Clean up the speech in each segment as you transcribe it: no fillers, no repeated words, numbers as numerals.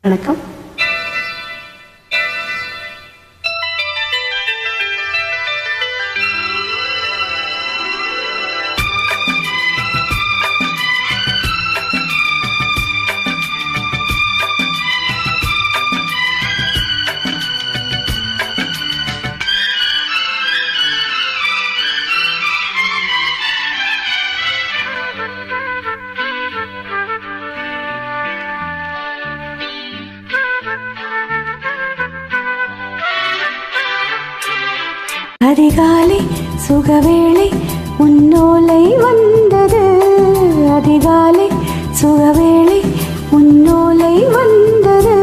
வணக்கம். அதிகாலை சுகவேளை உன்னோலை வந்தது. அதிகாலை சுகவேளை உன்னோலை வந்தது.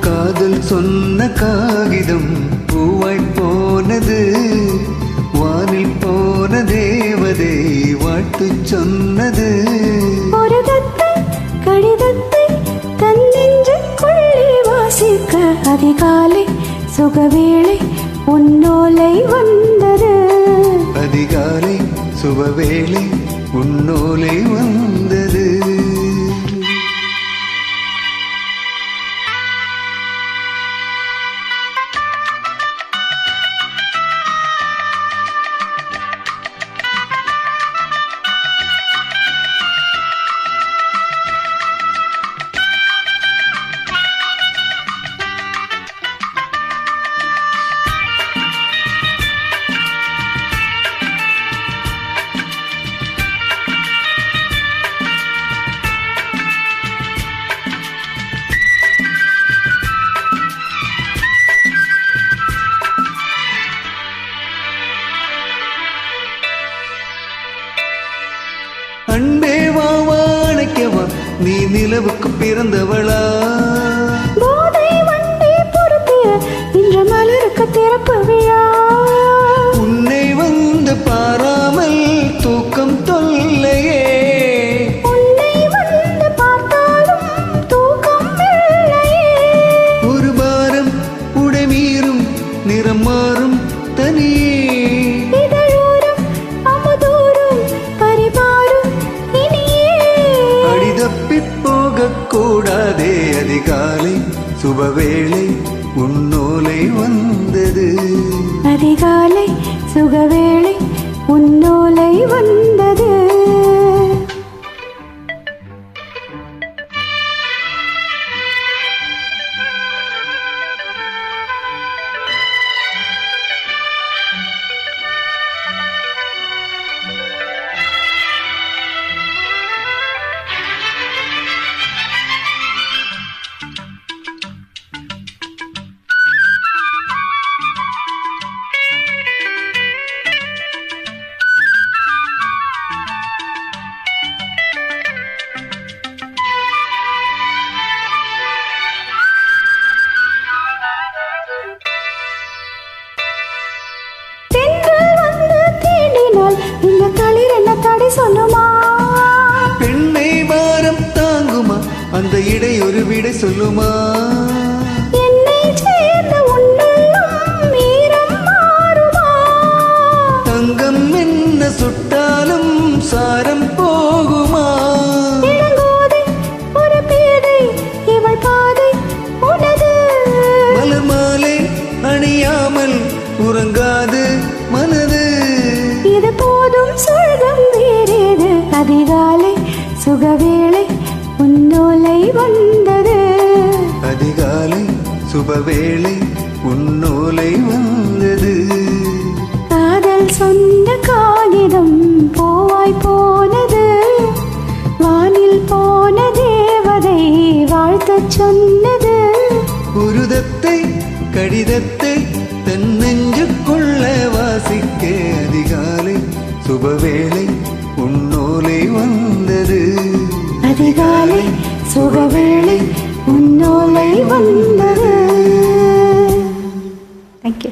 காதல் சொன்ன காகிதம் பூவாய் போனது. வானில் போன தேவதை வாழ்த்து சொன்னது. ஒரு தத்தை கடிதத்தை தன்னெஞ்சுக்குள்ளே வாசிக்க அதிகாலை சுகவேளை உன்னோலை வந்தது. அதிகாலை சுபவேளை உன்னோலை வந்தது. அன்பே வாவா அணைக்கவா நீ நிலவுக்கு பிறந்தவளா? போதை வண்டி பொறுத்திய இன்று மலருக்கு திறப்பு விழா. உன்னை வந்து பாராமல் தூக்கம் தொல்லையே. உன்னை வந்து பார்த்தாலும் தூக்கம் இல்லையே. ஒரு பாரம் உடைமீறும் நிறம் மாறும் தனியே. இதழோரம் அமுதோறும் பரிமாறும் இனியே. அடிதப்பி போகக்கூடாதே. அதிகாலை சுபவேளை உன்னோலை வந்தது. அதிகாலை சுகவேளை உன்னோலை வந்தது. இந்த களிர் என்ன தடை சொல்லுமா? பெண்ணை பாரம் தாங்குமா அந்த இடை ஒரு விடை சொல்லுமா? என்னை சேர்ந்த உன்னுள்ளம் ஈரம் மாறுமா? தங்கம் என்ன சுட்டாலும் சாரம் போகுமா? இளங்கோதை ஒரு பேதை இவள் பாதை உனது. மலர் மாலை அணியாமல் உறங்காது மனது. இது போதும் சொர்க்கம் வேறேது. அதிகாலை சுகவேளை உன்னோலை வந்தது. அதிகாலை சுபவேளை உன்னோலை வந்தது. காதல் சொன்ன காகிதம் பூவாய் போனது. வானில் போன தேவதை வாழ்த்தச் சொன்னது. ஒரு தத்தை கடிதத்தை தன் நெஞ்சுக்குள்ள வாசிக்க அதிகாலை சுபவேளை உன்னோலை வந்தது. அதிகாலை சுகவேளை உன்னோலை வந்தது. தேங்க்யூ.